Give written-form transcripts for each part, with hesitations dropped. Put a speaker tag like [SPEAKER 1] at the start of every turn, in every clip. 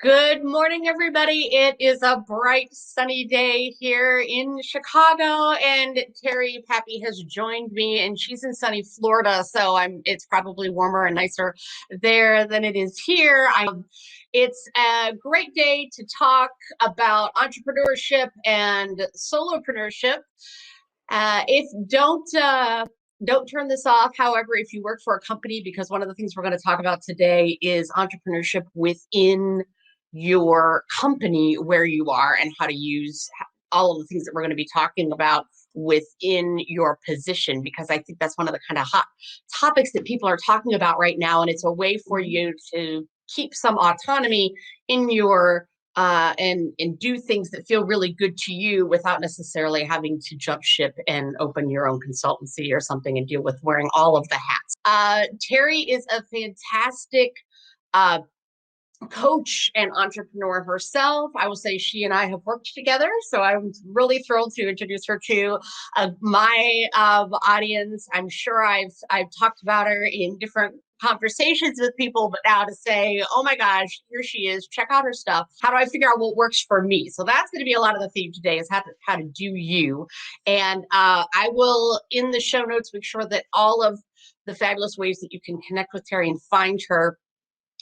[SPEAKER 1] Good morning, everybody. It is a bright, sunny day here in Chicago, and Terry Pappy has joined me, and she's in sunny Florida, so it's probably warmer and nicer there than it is here. It's a great day to talk about entrepreneurship and solopreneurship. If don't turn this off. However, if you work for a company, because one of the things we're going to talk about today is entrepreneurship within your company where you are and how to use all of the things that we're going to be talking about within your position, because I think that's one of the kind of hot topics that people are talking about right now. And it's a way for you to keep some autonomy in your and do things that feel really good to you without necessarily having to jump ship and open your own consultancy or something and deal with wearing all of the hats. Terry is a fantastic uh, coach and entrepreneur herself. I will say she and I have worked together, so I'm really thrilled to introduce her to my audience. I'm sure I've talked about her in different conversations with people, but now to say, oh my gosh, here she is, check out her stuff. How do I figure out what works for me? So that's going to be a lot of the theme today, is how to do you. And I will, in the show notes, make sure that all of the fabulous ways that you can connect with Terry and find her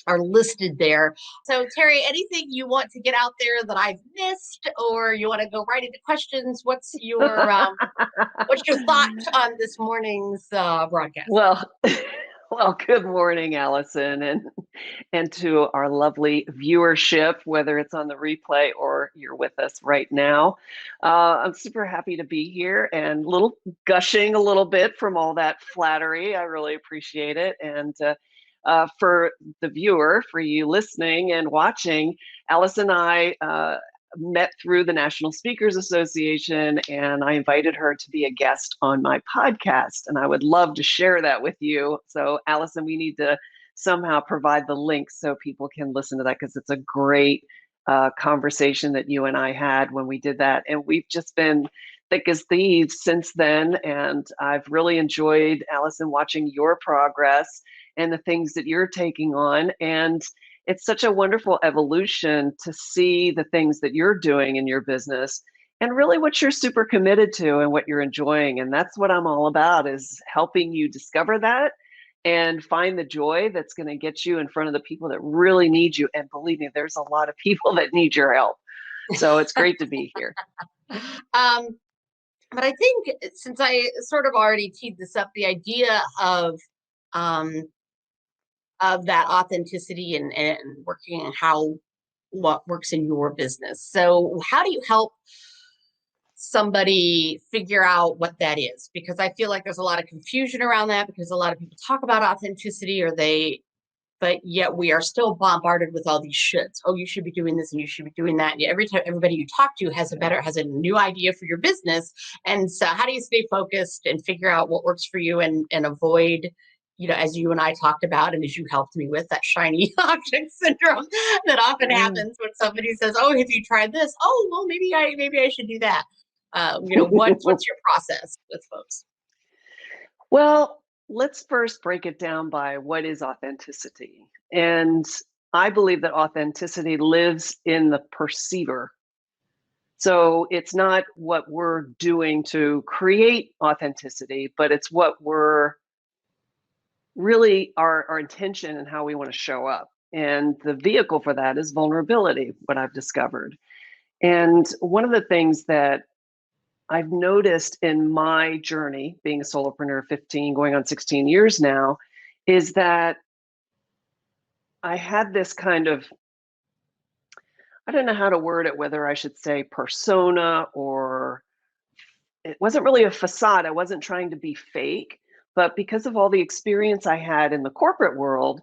[SPEAKER 1] are listed there. So Terry, anything you want to get out there that I've missed, or you want to go right into questions? What's your thought on this morning's broadcast?
[SPEAKER 2] Well, well, good morning, Allison, and to our lovely viewership, whether it's on the replay or you're with us right now. I'm super happy to be here and gushing a little bit from all that flattery. I really appreciate it. And for the viewer, for you listening and watching, Allison and I met through the National Speakers Association, and I invited her to be a guest on my podcast, and I would love to share that with you. So Allison, we need to somehow provide the link so people can listen to that, because it's a great conversation that you and I had when we did that, and we've just been thick as thieves since then. And I've really enjoyed, Allison, watching your progress and the things that you're taking on. And it's such a wonderful evolution to see the things that you're doing in your business and really what you're super committed to and what you're enjoying. And that's what I'm all about, is helping you discover that and find the joy that's going to get you in front of the people that really need you. And believe me, there's a lot of people that need your help. So it's great to be here.
[SPEAKER 1] But I think, since I sort of already teed this up, the idea um, of that authenticity and working on what works in your business. So how do you help somebody figure out what that is? Because I feel like there's a lot of confusion around that, because a lot of people talk about authenticity, but yet we are still bombarded with all these shoulds. Oh, you should be doing this and you should be doing that. And every time everybody you talk to has a new idea for your business. And so how do you stay focused and figure out what works for you and avoid, as you and I talked about, and as you helped me with, that shiny object syndrome that often happens when somebody says, oh, have you tried this? Oh, well, maybe I should do that. What's your process with folks?
[SPEAKER 2] Well, let's first break it down by what is authenticity. And I believe that authenticity lives in the perceiver. So it's not what we're doing to create authenticity, but it's what we're really our intention and how we want to show up. And the vehicle for that is vulnerability, what I've discovered. And one of the things that I've noticed in my journey, being a solopreneur 15, going on 16 years now, is that I had this kind of, I don't know how to word it, whether I should say persona, or it wasn't really a facade. I wasn't trying to be fake, but because of all the experience I had in the corporate world,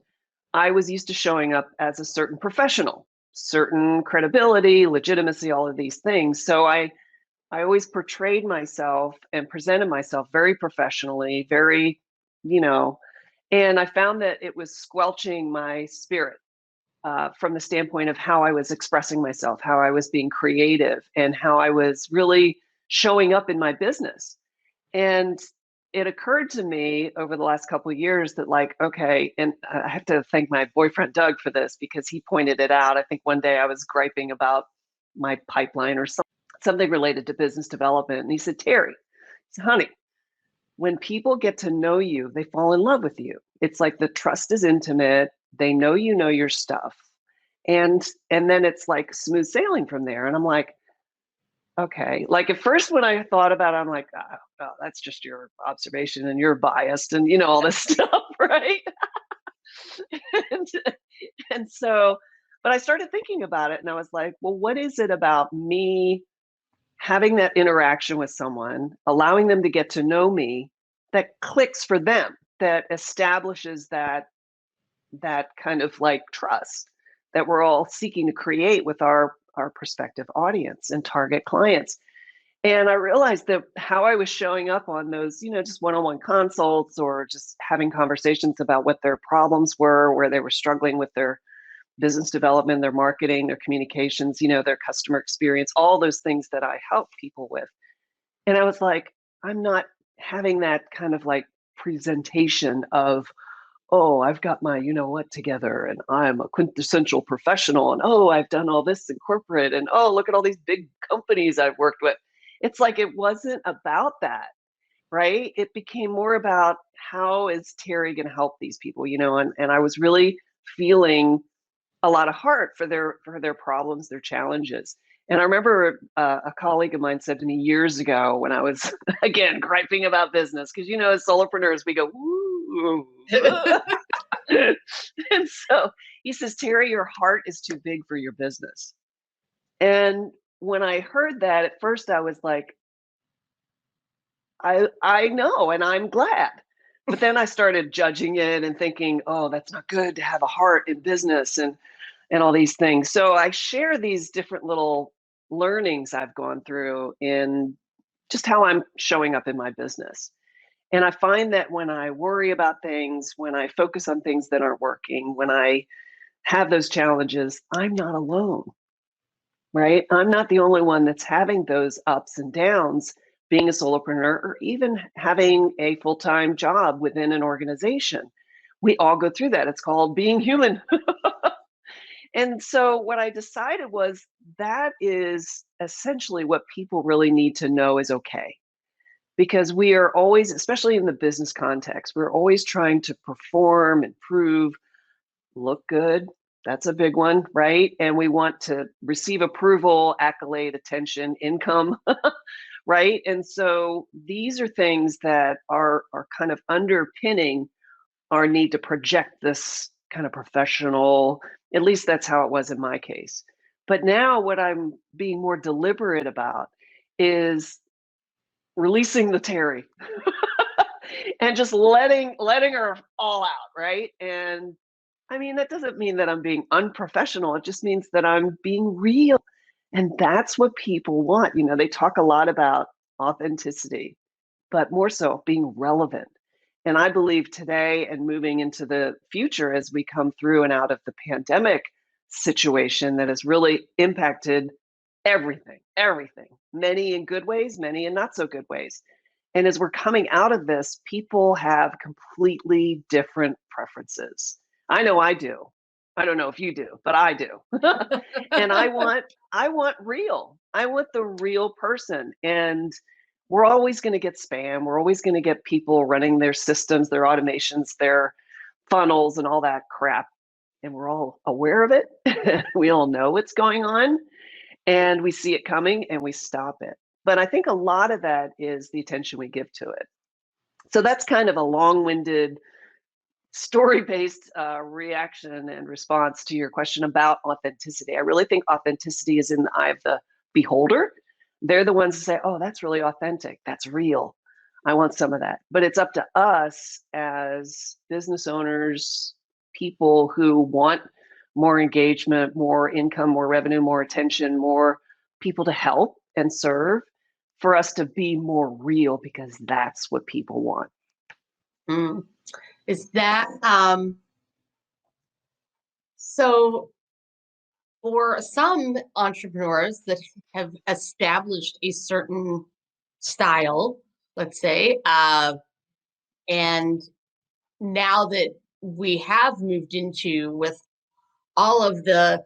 [SPEAKER 2] I was used to showing up as a certain professional, certain credibility, legitimacy, all of these things. So I always portrayed myself and presented myself very professionally, very, and I found that it was squelching my spirit from the standpoint of how I was expressing myself, how I was being creative, and how I was really showing up in my business. And it occurred to me over the last couple of years that like, okay, and I have to thank my boyfriend Doug for this because he pointed it out. I think one day I was griping about my pipeline or something related to business development. And he said, Terry, he said, honey, when people get to know you, they fall in love with you. It's like the trust is intimate. They know your stuff. And then it's like smooth sailing from there. And I'm like, okay. Like at first when I thought about it, I'm like, oh, that's just your observation and you're biased and all this stuff, right? and, and so, but I started thinking about it and I was like, well, what is it about me having that interaction with someone, allowing them to get to know me, that clicks for them, that establishes that kind of like trust that we're all seeking to create with our prospective audience and target clients. And I realized that how I was showing up on those, just one-on-one consults or just having conversations about what their problems were, where they were struggling with their business development, their marketing, their communications, their customer experience, all those things that I help people with. And I was like, I'm not having that kind of like presentation of, oh, I've got my what together and I'm a quintessential professional and oh, I've done all this in corporate and oh, look at all these big companies I've worked with. It's like it wasn't about that, right? It became more about how is Terry going to help these people, and I was really feeling a lot of heart for their problems, their challenges. And I remember a colleague of mine said to me years ago when I was again griping about business, because as solopreneurs we go, ooh. And so he says, Terry, your heart is too big for your business. And when I heard that, at first I was like, I know, and I'm glad. But then I started judging it and thinking, oh, that's not good to have a heart in business and all these things. So I share these different little learnings I've gone through in just how I'm showing up in my business. And I find that when I worry about things, when I focus on things that aren't working, when I have those challenges, I'm not alone, right? I'm not the only one that's having those ups and downs being a solopreneur or even having a full-time job within an organization. We all go through that. It's called being human. And so what I decided was that is essentially what people really need to know is okay. Because we are always, especially in the business context, we're always trying to perform, improve, look good. That's a big one, right? And we want to receive approval, accolade, attention, income, right? And so these are things that are kind of underpinning our need to project this kind of professional, at least that's how it was in my case. But now what I'm being more deliberate about is releasing the Terry and just letting her all out, right? And I mean, that doesn't mean that I'm being unprofessional. It just means that I'm being real. And that's what people want. They talk a lot about authenticity, but more so being relevant. And I believe today and moving into the future as we come through and out of the pandemic situation that has really impacted everything, many in good ways, many in not so good ways. And as we're coming out of this, people have completely different preferences. I know I do. I don't know if you do, but I do. And I want real. I want the real person. And we're always going to get spam. We're always going to get people running their systems, their automations, their funnels, and all that crap. And we're all aware of it. We all know what's going on and we see it coming and we stop it. But I think a lot of that is the attention we give to it. So that's kind of a long-winded, story-based reaction and response to your question about authenticity. I really think authenticity is in the eye of the beholder. They're the ones that say, oh, that's really authentic. That's real. I want some of that. But it's up to us as business owners, people who want more engagement, more income, more revenue, more attention, more people to help and serve, for us to be more real because that's what people want.
[SPEAKER 1] Mm. Is that so for some entrepreneurs that have established a certain style, let's say, And now that we have moved into with all of the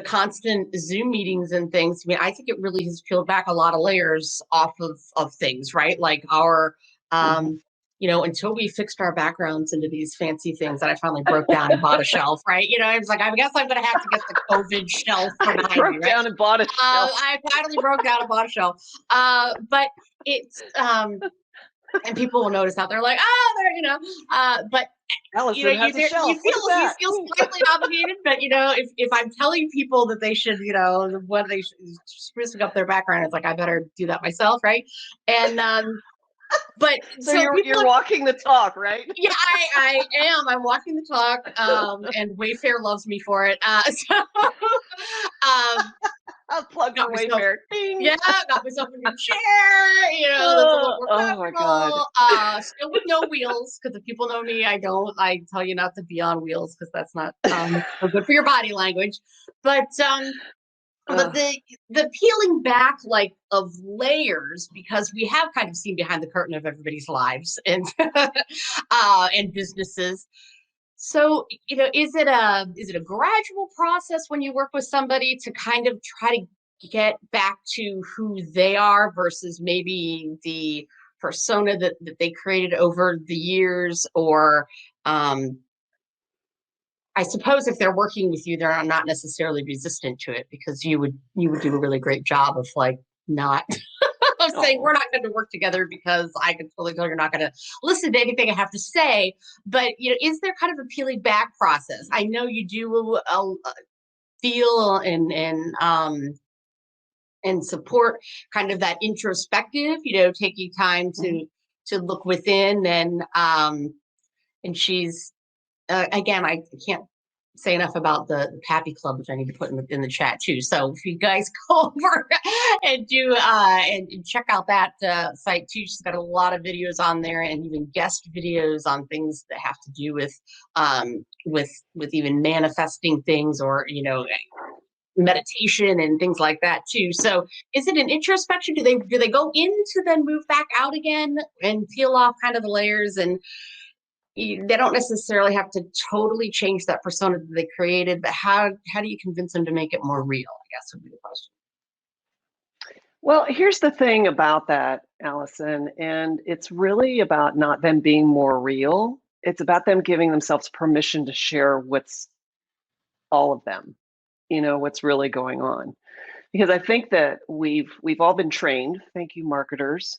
[SPEAKER 1] constant Zoom meetings and things, I mean, I think it really has peeled back a lot of layers off of things, right? Like our,
[SPEAKER 2] Mhm.
[SPEAKER 1] until we fixed our backgrounds into these fancy things that I finally broke down and bought a shelf, right? I was like, I guess I'm going to have to get the COVID shelf for behind me,
[SPEAKER 2] Broke
[SPEAKER 1] right?
[SPEAKER 2] down and bought a shelf.
[SPEAKER 1] I finally broke down and bought a shelf. But it's, and people will notice that they're like, oh, but
[SPEAKER 2] Allison has a shelf. What is
[SPEAKER 1] you
[SPEAKER 2] that?
[SPEAKER 1] feel slightly obligated, but if I'm telling people that they should, what they should sprucing up their background, it's like I better do that myself, right? And but
[SPEAKER 2] So
[SPEAKER 1] so people
[SPEAKER 2] you're walking the talk, right?
[SPEAKER 1] yeah, I am. I'm walking the talk, and Wayfair loves me for it. So
[SPEAKER 2] I'll plug
[SPEAKER 1] got
[SPEAKER 2] for
[SPEAKER 1] myself
[SPEAKER 2] Wayfair. Ding.
[SPEAKER 1] yeah, got myself a new chair, that's a little more
[SPEAKER 2] Oh my God.
[SPEAKER 1] comfortable. Still with no wheels, because if people know me, I tell you not to be on wheels because that's not so good for your body language. But but
[SPEAKER 2] Uh,
[SPEAKER 1] the peeling back like of layers, because we have kind of seen behind the curtain of everybody's lives and and businesses. So, is it a gradual process when you work with somebody to kind of try to get back to who they are versus maybe the persona that they created over the years? Or I suppose if they're working with you, they're not necessarily resistant to it, because you would do a really great job of like not of saying we're
[SPEAKER 2] oh.
[SPEAKER 1] not going to work together, because I can totally tell you're not going to listen to anything I have to say. But is there kind of a peeling back process? I know you do feel and support kind of that introspective, taking time
[SPEAKER 2] Mhm.
[SPEAKER 1] to look within, and she's again, I can't say enough about the Pappy Club, which I need to put in the chat too. So if you guys go over and do and check out that site too, she's got a lot of videos on there, and even guest videos on things that have to do with even manifesting things, or meditation and things like that too. So is it an introspection? Do they go in to then move back out again and peel off kind of the layers, and they don't necessarily have to totally change that persona that they created, but how do you convince them to make it more real, I guess would be the question.
[SPEAKER 2] Well, here's the thing about that, Allison, and it's really about not them being more real. It's about them giving themselves permission to share what's all of them, what's really going on. Because I think that we've all been trained, thank you, marketers.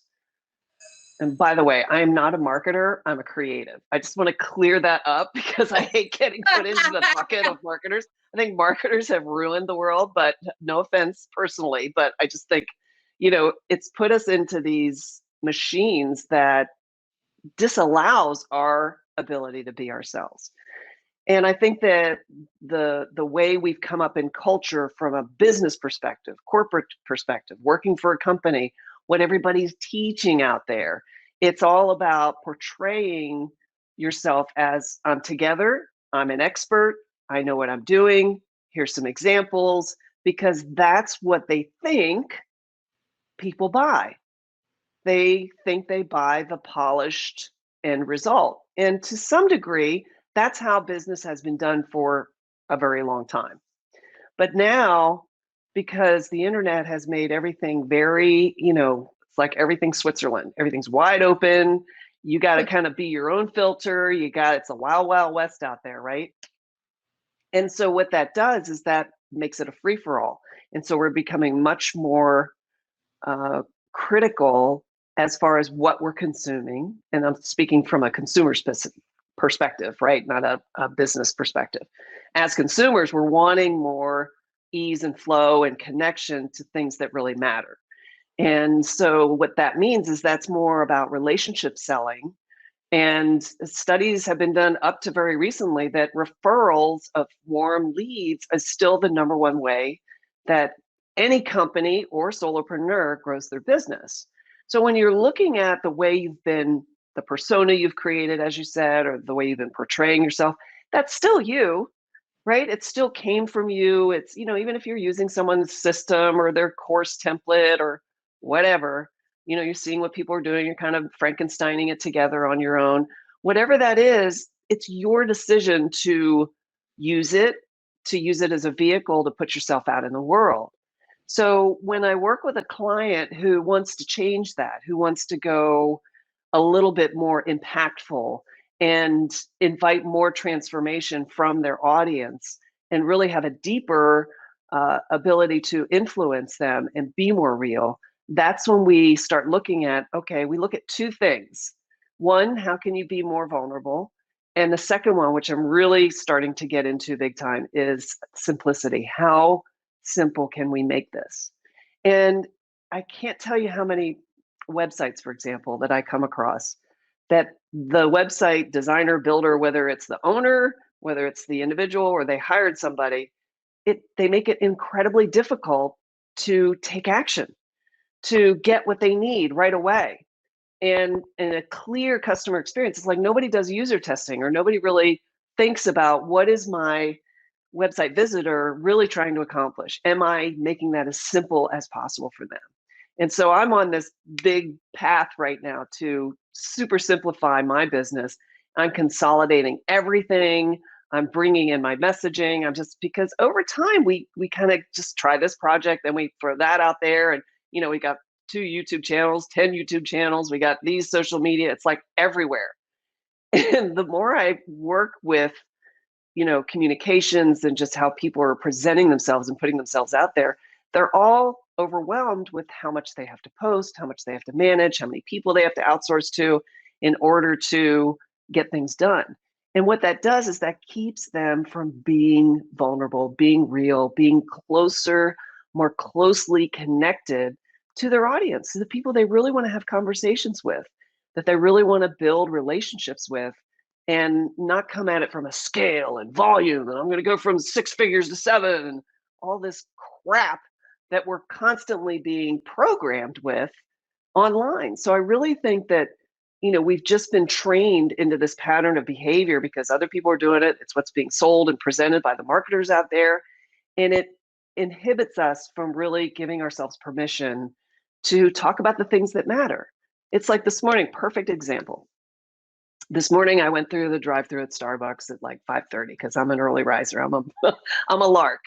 [SPEAKER 2] And by the way, I am not a marketer, I'm a creative. I just want to clear that up because I hate getting put into the bucket of marketers. I think marketers have ruined the world, but no offense personally, but I just think, it's put us into these machines that disallows our ability to be ourselves. And I think that the way we've come up in culture from a business perspective, corporate perspective, working for a company, what everybody's teaching out there, it's all about portraying yourself as I'm together, I'm an expert, I know what I'm doing, here's some examples, because that's what they think people buy. They think they buy the polished end result. And to some degree, that's how business has been done for a very long time. But now, because the internet has made everything very, it's like everything's Switzerland, everything's wide open. You got to kind of be your own filter. It's a wild, wild west out there, right? And so what that does is that makes it a free for all. And so we're becoming much more uh, critical as far as what we're consuming. And I'm speaking from a consumer perspective, right? Not a business perspective. As consumers, we're wanting more ease and flow and connection to things that really matter. And so what that means is that's more about relationship selling. And studies have been done up to very recently that referrals of warm leads is still the number one way that any company or solopreneur grows their business. So when you're looking at the way the persona you've created, as you said, or the way you've been portraying yourself, that's still you, right? It still came from you. It's, even if you're using someone's system or their course template or whatever, You're seeing what people are doing, you're kind of Frankensteining it together on your own. Whatever that is, it's your decision use it, to use it as a vehicle to put yourself out in the world. So when I work with a client who wants to change that, who wants to go a little bit more impactful and invite more transformation from their audience and really have a deeper ability to influence them and be more real, that's when we start looking at, okay, we look at two things. One, how can you be more vulnerable? And the second one, which I'm really starting to get into big time, is simplicity. How simple can we make this? And I can't tell you how many websites, for example, that I come across that the website designer, builder, whether it's the owner, whether it's the individual, or they hired somebody, they make it incredibly difficult to take action, to get what they need right away. And in a clear customer experience, it's like nobody does user testing, or nobody really thinks about, what is my website visitor really trying to accomplish? Am I making that as simple as possible for them? And so I'm on this big path right now to super simplify my business. I'm consolidating everything. I'm bringing in my messaging. I'm just, because over time we kind of just try this project, then we throw that out there, and we got 2 YouTube channels, 10 YouTube channels. We got these social media. It's like everywhere. And the more I work with communications and just how people are presenting themselves and putting themselves out there, they're all overwhelmed with how much they have to post, how much they have to manage, how many people they have to outsource to in order to get things done. And what that does is that keeps them from being vulnerable, being real, being closer, more closely connected to their audience, to the people they really want to have conversations with, that they really want to build relationships with, and not come at it from a scale and volume, and I'm going to go from 6 figures to 7, and all this crap that we're constantly being programmed with online. So I really think that we've just been trained into this pattern of behavior because other people are doing it. It's what's being sold and presented by the marketers out there, and it inhibits us from really giving ourselves permission to talk about the things that matter. It's like this morning, perfect example. This morning I went through the drive-through at Starbucks at like 5:30 because I'm an early riser. I'm a lark.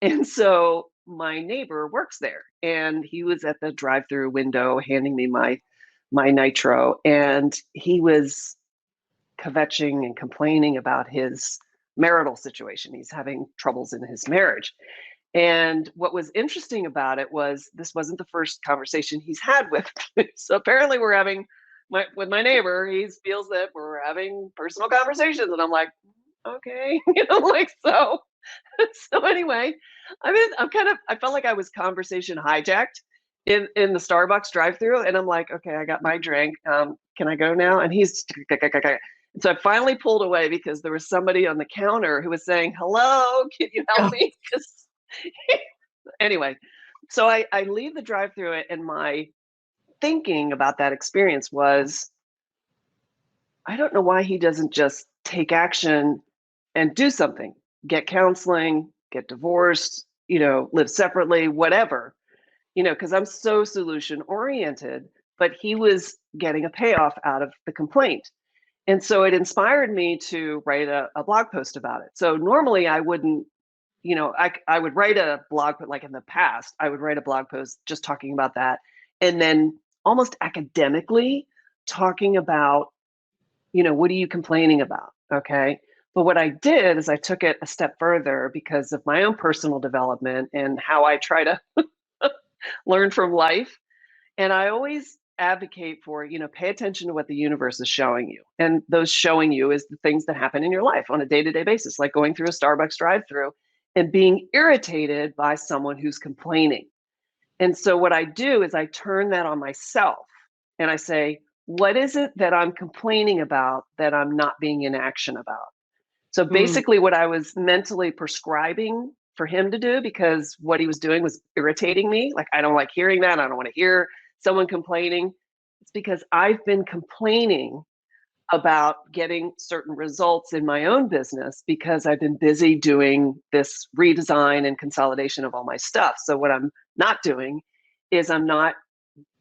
[SPEAKER 2] And so my neighbor works there, and he was at the drive-through window handing me my nitro, and he was kvetching and complaining about his marital situation. He's having troubles in his marriage. And what was interesting about it was this wasn't the first conversation he's had with me. So apparently we're having with my neighbor, he feels that we're having personal conversations. And I'm like, okay, so. So anyway, I felt like I was conversation hijacked in the Starbucks drive-through. And I'm like, okay, I got my drink. Can I go now? And he's, and so I finally pulled away because there was somebody on the counter who was saying, hello, can you help me? Anyway, so I leave the drive-through, and my thinking about that experience was, I don't know why he doesn't just take action and do something, get counseling, get divorced, live separately, whatever, because I'm so solution oriented, but he was getting a payoff out of the complaint. And so it inspired me to write a blog post about it. So normally I wouldn't, I would write a blog, but like in the past, I would write a blog post just talking about that. And then almost academically talking about, what are you complaining about? Okay. But what I did is I took it a step further because of my own personal development and how I try to learn from life. And I always advocate for, pay attention to what the universe is showing you. And those showing you is the things that happen in your life on a day-to-day basis, like going through a Starbucks drive-through and being irritated by someone who's complaining. And so what I do is I turn that on myself and I say, what is it that I'm complaining about that I'm not being in action about? So basically what I was mentally prescribing for him to do, because what he was doing was irritating me. Like, I don't like hearing that. I don't want to hear someone complaining. It's because I've been complaining about getting certain results in my own business because I've been busy doing this redesign and consolidation of all my stuff. So what I'm not doing is I'm not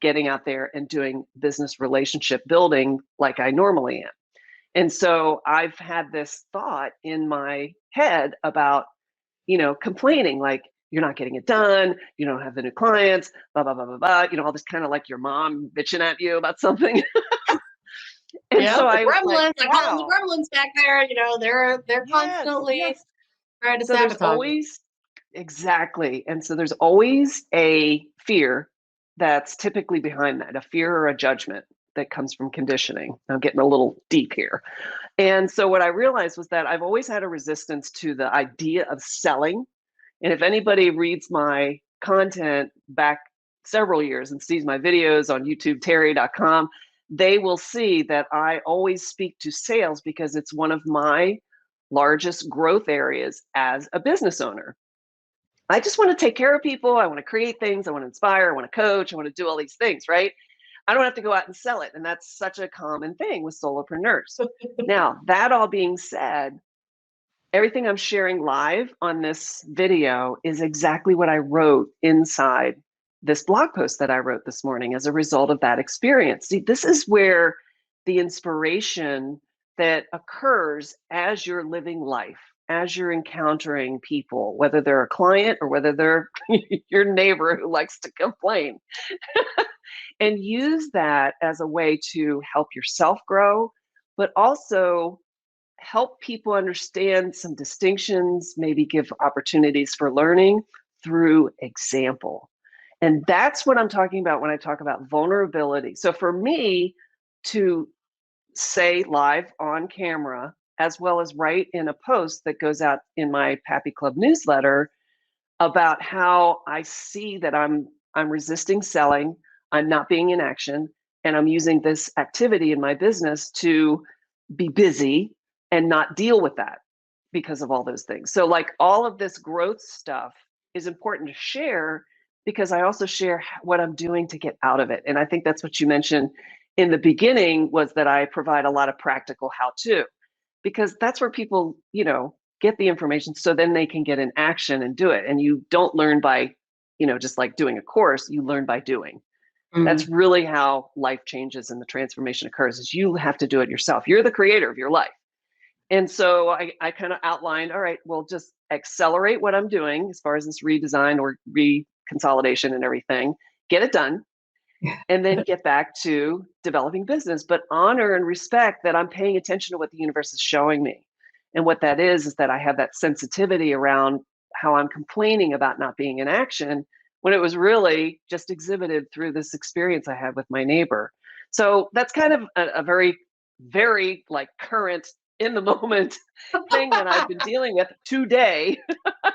[SPEAKER 2] getting out there and doing business relationship building like I normally am. And so I've had this thought in my head about, complaining, like, you're not getting it done, you don't have the new clients, blah, blah, blah, blah, blah, all this kind of like your mom bitching at you about something. And
[SPEAKER 1] Yeah,
[SPEAKER 2] so
[SPEAKER 1] the
[SPEAKER 2] I was like,
[SPEAKER 1] gremlins. I call them the
[SPEAKER 2] wow,
[SPEAKER 1] gremlins back there. They're
[SPEAKER 2] yes,
[SPEAKER 1] constantly
[SPEAKER 2] yes.
[SPEAKER 1] trying to
[SPEAKER 2] So there's
[SPEAKER 1] sabotage you.
[SPEAKER 2] always, exactly. And so there's always a fear that's typically behind that, a fear or a judgment that comes from conditioning. I'm getting a little deep here. And so what I realized was that I've always had a resistance to the idea of selling. And if anybody reads my content back several years and sees my videos on YouTube, terry.com, they will see that I always speak to sales because it's one of my largest growth areas as a business owner. I just want to take care of people. I want to create things. I want to inspire. I want to coach. I want to do all these things, right? I don't have to go out and sell it. And that's such a common thing with solopreneurs. Now, that all being said, everything I'm sharing live on this video is exactly what I wrote inside this blog post that I wrote this morning as a result of that experience. See, this is where the inspiration that occurs as you're living life, as you're encountering people, whether they're a client or whether they're your neighbor who likes to complain, and use that as a way to help yourself grow, but also help people understand some distinctions, maybe give opportunities for learning through example. And that's what I'm talking about when I talk about vulnerability. So for me to say live on camera, as well as write in a post that goes out in my Pappy Club newsletter about how I see that I'm resisting selling, I'm not being in action, and I'm using this activity in my business to be busy and not deal with that because of all those things. So like all of this growth stuff is important to share because I also share what I'm doing to get out of it. And I think that's what you mentioned in the beginning, was that I provide a lot of practical how to, because that's where people, get the information so then they can get in action and do it. And you don't learn by, just like doing a course, you learn by doing. That's
[SPEAKER 1] Mm-hmm.
[SPEAKER 2] really how life changes and the transformation occurs, is you have to do it yourself. You're the creator of your life. And so I kind of outlined, all right, well, just accelerate what I'm doing as far as this redesign or reconsolidation and everything, get it done, and then get back to developing business, but honor and respect that I'm paying attention to what the universe is showing me. And what that is that I have that sensitivity around how I'm complaining about not being in action when it was really just exhibited through this experience I had with my neighbor. So that's kind of a very, very like current, in the moment thing that I've been dealing with today, like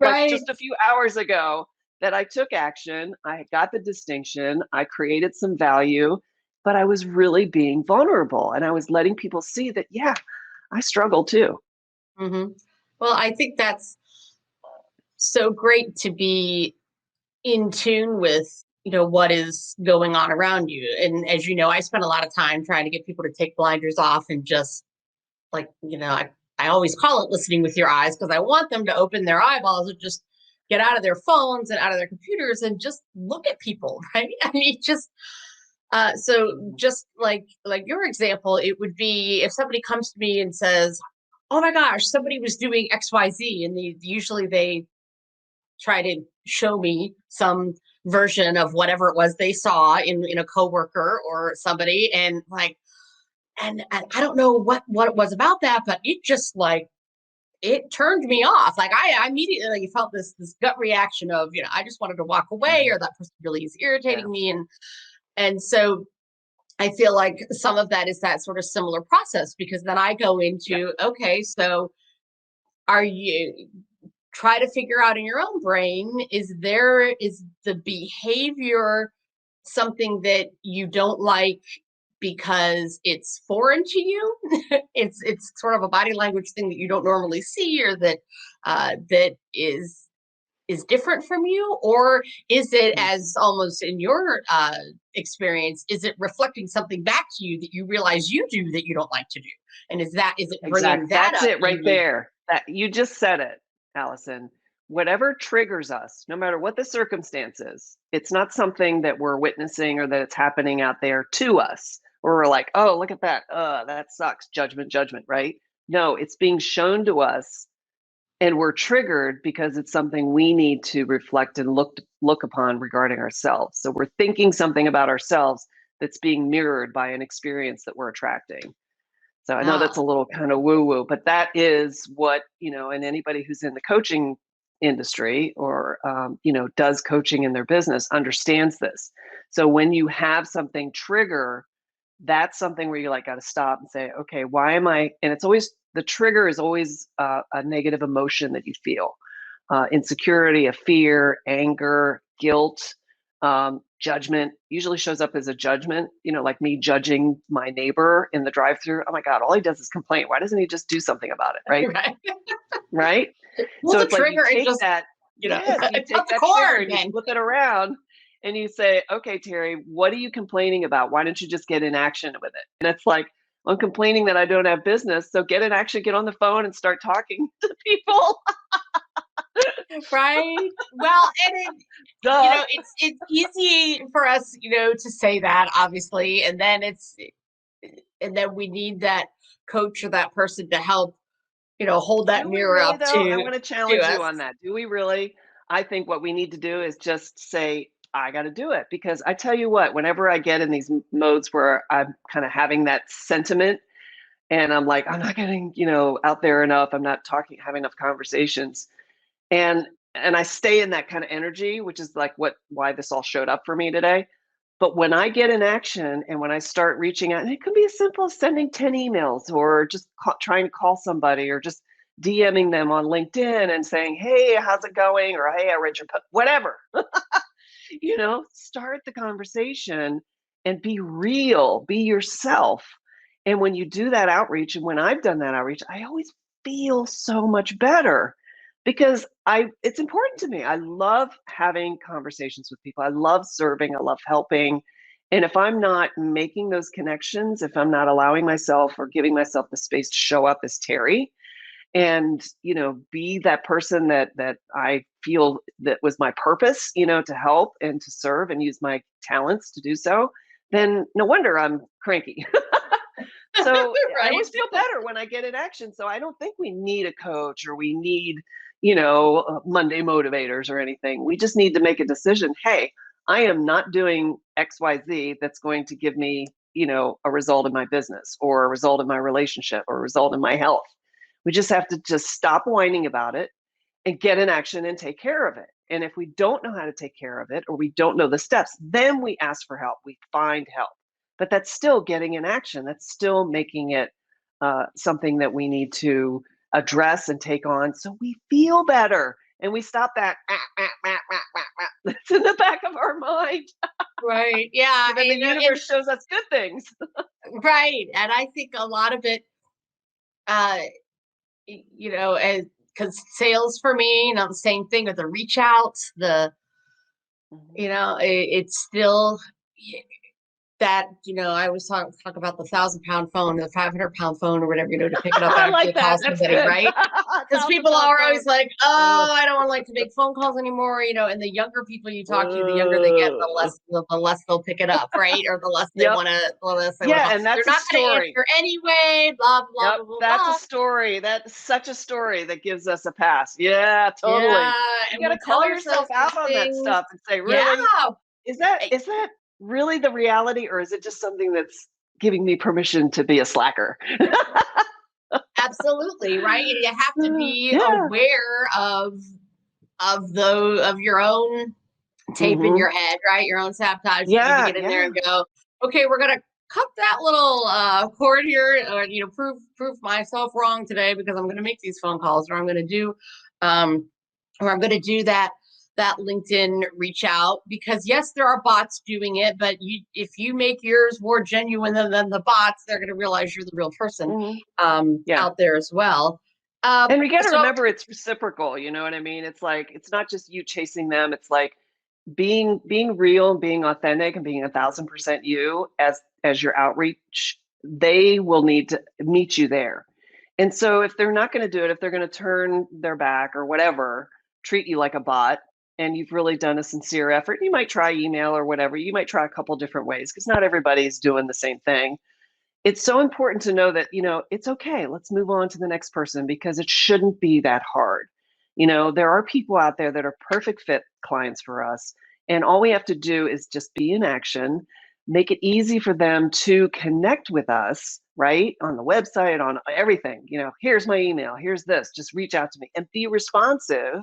[SPEAKER 1] Right.
[SPEAKER 2] just a few hours ago, that I took action. I got the distinction. I created some value, but I was really being vulnerable and I was letting people see that, yeah, I struggle too.
[SPEAKER 1] Mm-hmm. Well, I think that's so great to be in tune with, what is going on around you. And as you know, I spend a lot of time trying to get people to take blinders off and just like, I always call it listening with your eyes, because I want them to open their eyeballs and just get out of their phones and out of their computers and just look at people, right? I mean, just so just like your example, it would be if somebody comes to me and says, "Oh my gosh, somebody was doing XYZ," and they try to show me some version of whatever it was they saw in a coworker or somebody, and like, and I don't know what it was about that, but it just like it turned me off. Like I immediately like, felt this gut reaction of, I just wanted to walk away, or that person really is
[SPEAKER 2] Yeah,
[SPEAKER 1] irritating me, and so I feel like some of that is that sort of similar process, because then I go
[SPEAKER 2] yeah,
[SPEAKER 1] into, okay, so are you try to figure out in your own brain, is the behavior something that you don't like because it's foreign to you? It's sort of a body language thing that you don't normally see, or that that is different from you, or is it,
[SPEAKER 2] mm,
[SPEAKER 1] as almost in your experience, is it reflecting something back to you that you realize you do that you don't like to do, and is it bringing
[SPEAKER 2] exact.
[SPEAKER 1] that
[SPEAKER 2] That's
[SPEAKER 1] up
[SPEAKER 2] it
[SPEAKER 1] in
[SPEAKER 2] right
[SPEAKER 1] you?
[SPEAKER 2] there. That you just said it, Allison. whatever triggers us, no matter what the circumstance is, it's not something that we're witnessing or that it's happening out there to us, or we're like, oh, look at that. That sucks. Judgment, judgment, right? No, it's being shown to us and we're triggered because it's something we need to reflect and look upon regarding ourselves. So we're thinking something about ourselves that's being mirrored by an experience that we're attracting. So I know that's a
[SPEAKER 1] Oh,
[SPEAKER 2] little kind of woo woo, but that is what, and anybody who's in the coaching industry or, does coaching in their business understands this. So when you have something trigger, that's something where you like got to stop and say, okay, why am I? And it's always, the trigger is always a negative emotion that you feel, insecurity, a fear, anger, guilt, judgment. Usually shows up as a judgment, like me judging my neighbor in the drive-through. Oh my God, all he does is complain. Why doesn't he just do something about it? Right.
[SPEAKER 1] right.
[SPEAKER 2] Right.
[SPEAKER 1] Pull
[SPEAKER 2] So
[SPEAKER 1] the
[SPEAKER 2] it's like you
[SPEAKER 1] trigger and
[SPEAKER 2] take
[SPEAKER 1] just,
[SPEAKER 2] that, yes, you
[SPEAKER 1] cut
[SPEAKER 2] take
[SPEAKER 1] the
[SPEAKER 2] that trigger
[SPEAKER 1] cord,
[SPEAKER 2] and you
[SPEAKER 1] man.
[SPEAKER 2] flip it around and you say, okay, Terry, what are you complaining about? Why don't you just get in action with it? And it's like, I'm complaining that I don't have business. So get in action, get on the phone and start talking to people.
[SPEAKER 1] Right. Well, and
[SPEAKER 2] Duh.
[SPEAKER 1] it's easy for us, to say that, obviously, and then we need that coach or that person to help, hold that
[SPEAKER 2] Do we
[SPEAKER 1] mirror
[SPEAKER 2] really
[SPEAKER 1] up
[SPEAKER 2] though? I
[SPEAKER 1] to
[SPEAKER 2] want to challenge you
[SPEAKER 1] us.
[SPEAKER 2] on that. Do we really? I think what we need to do is just say, I got to do it. Because I tell you what, whenever I get in these modes where I'm kind of having that sentiment and I'm like, I'm not getting, out there enough. I'm not having enough conversations. And I stay in that kind of energy, which is like why this all showed up for me today. But when I get in action and when I start reaching out, and it could be as simple as sending 10 emails or just trying to call somebody or just DMing them on LinkedIn and saying, hey, how's it going? Or hey, I read your post, whatever. Start the conversation and be real, be yourself. And when you do that outreach, and when I've done that outreach, I always feel so much better because it's important to me. I love having conversations with people. I love serving, I love helping. And if I'm not making those connections, if I'm not allowing myself or giving myself the space to show up as Terry, and be that person that I feel that was my purpose, to help and to serve and use my talents to do so, then no wonder I'm cranky. So I
[SPEAKER 1] Right.
[SPEAKER 2] always feel better when I get in action. So I don't think we need a coach or we need Monday motivators or anything. We just need to make a decision. Hey, I am not doing XYZ that's going to give me a result in my business or a result in my relationship or a result in my health. We just have to just stop whining about it and get in action and take care of it. And if we don't know how to take care of it or we don't know the steps, then we ask for help. We find help. But that's still getting in action. That's still making it something that we need to address and take on so we feel better and we stop that that's in the back of our mind.
[SPEAKER 1] Right. Yeah.
[SPEAKER 2] And then the universe shows us good things.
[SPEAKER 1] Right. And I think a lot of it, uh, and because sales for me, the same thing with the reach outs, it's still that, I always talk about the 1,000-pound phone, the 500-pound phone or whatever, to pick it up
[SPEAKER 2] I
[SPEAKER 1] after you
[SPEAKER 2] like
[SPEAKER 1] call
[SPEAKER 2] that. That's
[SPEAKER 1] somebody,
[SPEAKER 2] good.
[SPEAKER 1] right? Because
[SPEAKER 2] Thousand
[SPEAKER 1] people
[SPEAKER 2] pound
[SPEAKER 1] are
[SPEAKER 2] phone.
[SPEAKER 1] always like, oh, I don't want to make phone calls anymore, and the younger people you talk to, the younger they get, the less they'll pick it up, right? Or the less they
[SPEAKER 2] Yep.
[SPEAKER 1] want to,
[SPEAKER 2] Yeah,
[SPEAKER 1] call.
[SPEAKER 2] and
[SPEAKER 1] They're
[SPEAKER 2] that's a
[SPEAKER 1] not going to
[SPEAKER 2] story.
[SPEAKER 1] answer anyway, blah, blah,
[SPEAKER 2] Yep,
[SPEAKER 1] blah, blah,
[SPEAKER 2] that's a
[SPEAKER 1] blah.
[SPEAKER 2] story. That's such a story that gives us a pass. Yeah,
[SPEAKER 1] Yeah.
[SPEAKER 2] totally. You
[SPEAKER 1] And
[SPEAKER 2] got
[SPEAKER 1] we
[SPEAKER 2] to
[SPEAKER 1] tell
[SPEAKER 2] call yourself
[SPEAKER 1] ourselves these
[SPEAKER 2] out on that
[SPEAKER 1] things.
[SPEAKER 2] stuff and say,
[SPEAKER 1] Yeah.
[SPEAKER 2] really, is that really the reality, or is it just something that's giving me permission to be a slacker?
[SPEAKER 1] Absolutely, right? And you have to be
[SPEAKER 2] Yeah.
[SPEAKER 1] aware of your own tape in
[SPEAKER 2] Mm-hmm.
[SPEAKER 1] your head, right? Your own sabotage. You need to
[SPEAKER 2] Yeah,
[SPEAKER 1] get in there
[SPEAKER 2] yeah.
[SPEAKER 1] and go, okay, we're gonna cut that little cord here, or prove myself wrong today because I'm gonna make these phone calls, or um, I'm gonna do that LinkedIn reach out, because yes, there are bots doing it, but if you make yours more genuine than the bots, they're going to realize you're the real person
[SPEAKER 2] Mm-hmm. Yeah.
[SPEAKER 1] out there as well.
[SPEAKER 2] And we got to
[SPEAKER 1] So
[SPEAKER 2] remember it's reciprocal, you know what I mean? It's like it's not just you chasing them, it's like being real and being authentic and being 1,000% you as your outreach. They will need to meet you there. And so if they're not going to do it, if they're going to turn their back or whatever, treat you like a bot and you've really done a sincere effort, you might try email or whatever. You might try a couple different ways because not everybody's doing the same thing. It's so important to know that, it's okay. Let's move on to the next person because it shouldn't be that hard. There are people out there that are perfect fit clients for us. And all we have to do is just be in action, make it easy for them to connect with us, right? On the website, on everything. Here's my email, here's this, just reach out to me and be responsive,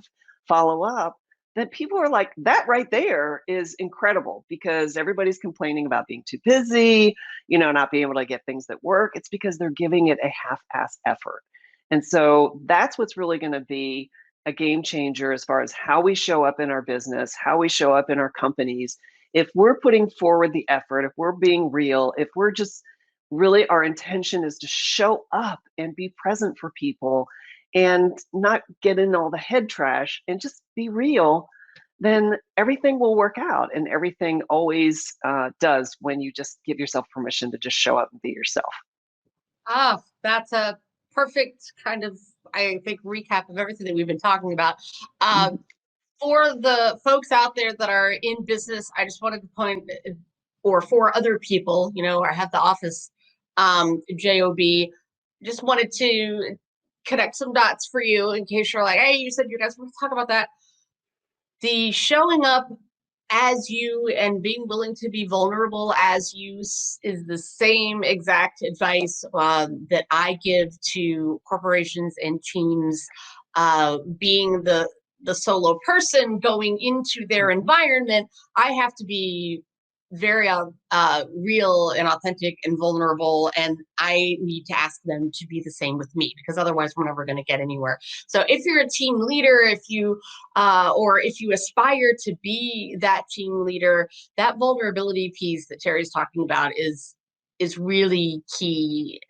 [SPEAKER 2] follow up. Then people are like, that right there is incredible because everybody's complaining about being too busy, not being able to get things that work. It's because they're giving it a half-ass effort. And so that's what's really going to be a game changer as far as how we show up in our business, how we show up in our companies. If we're putting forward the effort, if we're being real, if we're just really, our intention is to show up and be present for people and not get in all the head trash and just be real, then everything will work out. And everything always does when you just give yourself permission to just show up and be yourself.
[SPEAKER 1] Ah, that's a perfect kind of, I think, recap of everything that we've been talking about.
[SPEAKER 2] Mhm.
[SPEAKER 1] For the folks out there that are in business, I just wanted to point, or for other people, I have the office job, just wanted to connect some dots for you in case you're like, hey, you said you guys want to talk about that. The showing up as you and being willing to be vulnerable as you is the same exact advice that I give to corporations and teams. Being the solo person going into their
[SPEAKER 2] Mhm.
[SPEAKER 1] environment, I have to be very real and authentic and vulnerable, and I need to ask them to be the same with me because otherwise we're never going to get anywhere. So if you're a team leader, if you or if you aspire to be that team leader, that vulnerability piece that Terry's talking about is really key,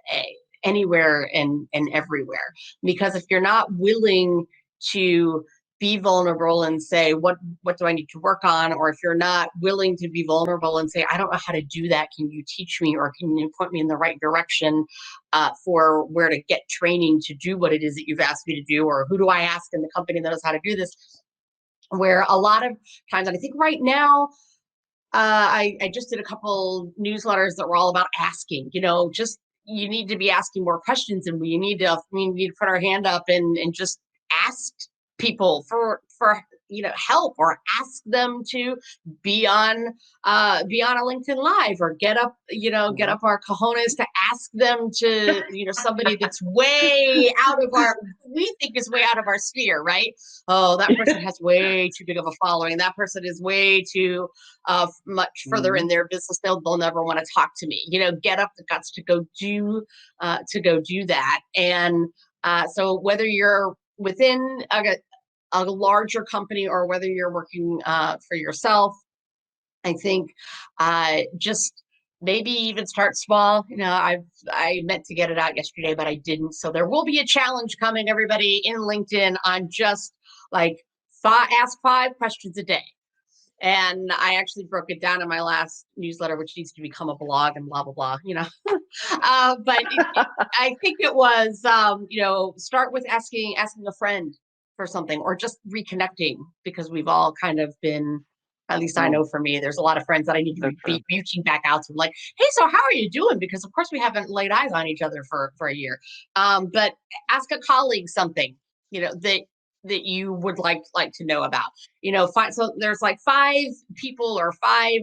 [SPEAKER 1] anywhere and everywhere. Because if you're not willing to be vulnerable and say what do I need to work on, or if you're not willing to be vulnerable and say I don't know how to do that, can you teach me or can you point me in the right direction for where to get training to do what it is that you've asked me to do, or who do I ask in the company that knows how to do this, where a lot of times, and I think right now, I just did a couple newsletters that were all about asking, just you need to be asking more questions, and we need to put our hand up and just ask people for help, or ask them to be on a LinkedIn Live, or get
[SPEAKER 2] Mhm.
[SPEAKER 1] up our cojones to ask them to, somebody that's way out of our, we think is way out of our sphere, right? Oh, that person has way too big of a following. That person is way too much further in
[SPEAKER 2] Mhm.
[SPEAKER 1] their business. They'll never want to talk to me. Get up the guts to go do that. And so whether you're within a larger company or whether you're working for yourself, I think just maybe even start small. I meant to get it out yesterday, but I didn't. So there will be a challenge coming, everybody, in LinkedIn on just like ask 5 questions a day. And I actually broke it down in my last newsletter, which needs to become a blog and blah, blah, blah. But I think it was, start with asking a friend for something, or just reconnecting, because we've all kind of been, at least I
[SPEAKER 2] Mm,
[SPEAKER 1] know for me, there's a lot of friends that I need to
[SPEAKER 2] so
[SPEAKER 1] be
[SPEAKER 2] true.
[SPEAKER 1] reaching back out to, like, hey, so how are you doing? Because of course we haven't laid eyes on each other for a year. But ask a colleague something, that you would like to know about. So there's like 5 people or 5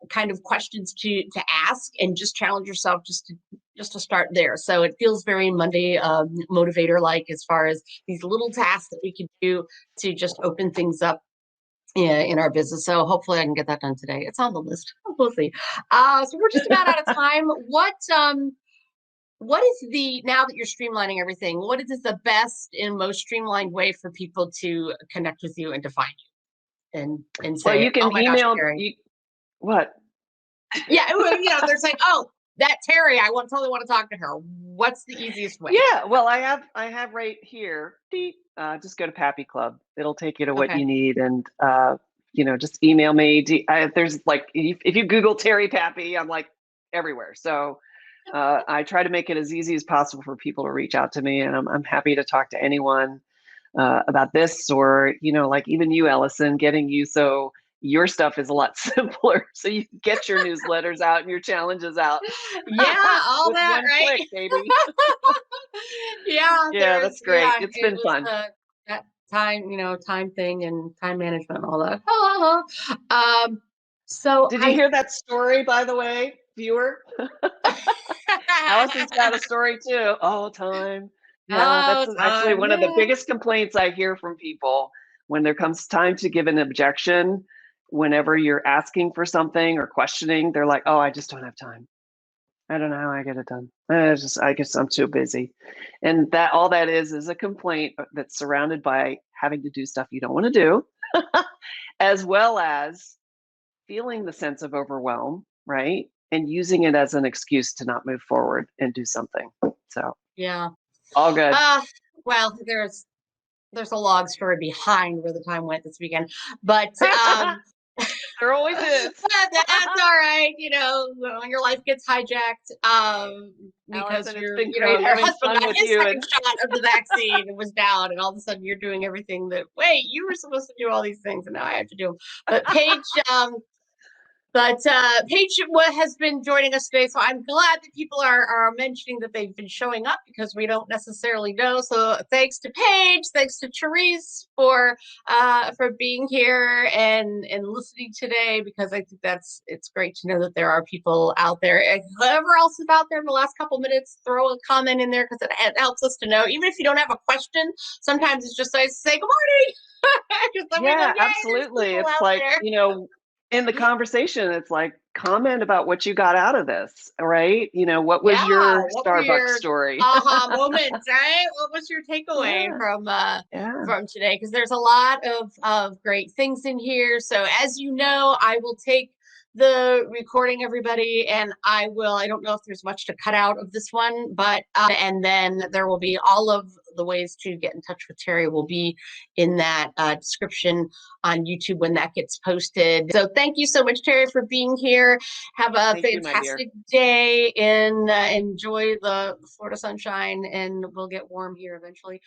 [SPEAKER 1] kind of questions to ask, and just challenge yourself just to start there. So it feels very Monday motivator like, as far as these little tasks that we can do to just open things up in our business. So hopefully I can get that done today. It's on the list. We'll see. So we're just about out of time. What is now that you're streamlining everything, what is the best and most streamlined way for people to connect with you and to find you and
[SPEAKER 2] Well,
[SPEAKER 1] say,
[SPEAKER 2] you
[SPEAKER 1] oh
[SPEAKER 2] can
[SPEAKER 1] my gosh,
[SPEAKER 2] email
[SPEAKER 1] Terry.
[SPEAKER 2] you what?
[SPEAKER 1] Yeah, they're saying, oh, that Terry, totally want to talk to her. What's the easiest way?
[SPEAKER 2] Yeah, well, I have right here. Just go to Pappy Club. It'll take you to what
[SPEAKER 1] Okay.
[SPEAKER 2] you need, and just email me. There's like if you Google Terry Pappy, I'm like everywhere. So I try to make it as easy as possible for people to reach out to me, and I'm happy to talk to anyone. about this, or, like even you, Allison, getting you so your stuff is a lot simpler. So you can get your newsletters out and your challenges out
[SPEAKER 1] Yeah, all
[SPEAKER 2] with
[SPEAKER 1] that,
[SPEAKER 2] one
[SPEAKER 1] right?
[SPEAKER 2] click, baby.
[SPEAKER 1] Yeah,
[SPEAKER 2] Yeah, that's great. It's
[SPEAKER 1] it
[SPEAKER 2] been
[SPEAKER 1] was
[SPEAKER 2] fun.
[SPEAKER 1] that time, time thing and time management and all that. So
[SPEAKER 2] Did you
[SPEAKER 1] I
[SPEAKER 2] hear that story, by the way, viewer? Allison's got a story too. Oh, time. Yeah,
[SPEAKER 1] oh,
[SPEAKER 2] that's actually
[SPEAKER 1] time,
[SPEAKER 2] one of the
[SPEAKER 1] yeah.
[SPEAKER 2] biggest complaints I hear from people when there comes time to give an objection. Whenever you're asking for something or questioning, they're like, "Oh, I just don't have time. I don't know how I get it done. I guess I'm too busy." And that all that is a complaint that's surrounded by having to do stuff you don't want to do, as well as feeling the sense of overwhelm, right? And using it as an excuse to not move forward and do something. So,
[SPEAKER 1] Yeah.
[SPEAKER 2] all good.
[SPEAKER 1] Uh, well, there's a log story behind where the time went this weekend, but
[SPEAKER 2] There always is.
[SPEAKER 1] that's all right. When your life gets hijacked, because
[SPEAKER 2] Allison, it's been great
[SPEAKER 1] your
[SPEAKER 2] having
[SPEAKER 1] husband
[SPEAKER 2] fun
[SPEAKER 1] got
[SPEAKER 2] with
[SPEAKER 1] his
[SPEAKER 2] you.
[SPEAKER 1] second
[SPEAKER 2] And
[SPEAKER 1] shot of the vaccine and was down, and all of a sudden you're doing everything that, wait, you were supposed to do all these things, and now I have to do them. But Paige has been joining us today, so I'm glad that people are mentioning that they've been showing up because we don't necessarily know. So thanks to Paige, thanks to Therese for being here and listening today, because I think it's great to know that there are people out there. And whoever else is out there in the last couple minutes, throw a comment in there because it helps us to know. Even if you don't have a question, sometimes it's just nice to say good morning. Just so we know,
[SPEAKER 2] yeah,
[SPEAKER 1] yay, there's
[SPEAKER 2] absolutely.
[SPEAKER 1] people
[SPEAKER 2] It's
[SPEAKER 1] out
[SPEAKER 2] like,
[SPEAKER 1] there.
[SPEAKER 2] in the conversation, it's like, comment about what you got out of this, right? What was
[SPEAKER 1] Yeah,
[SPEAKER 2] your
[SPEAKER 1] what were
[SPEAKER 2] Starbucks
[SPEAKER 1] your
[SPEAKER 2] story?
[SPEAKER 1] aha moments, right? What was your takeaway
[SPEAKER 2] Yeah, yeah.
[SPEAKER 1] from today? Because there's a lot of great things in here. So as you know, I will take the recording, everybody, and I don't know if there's much to cut out of this one, but and then there will be all of the ways to get in touch with Terry will be in that description on YouTube when that gets posted. So thank you so much, Terry, for being here. Have a
[SPEAKER 2] Thank you, my dear.
[SPEAKER 1] fantastic day and enjoy the Florida sunshine, and we'll get warm here eventually.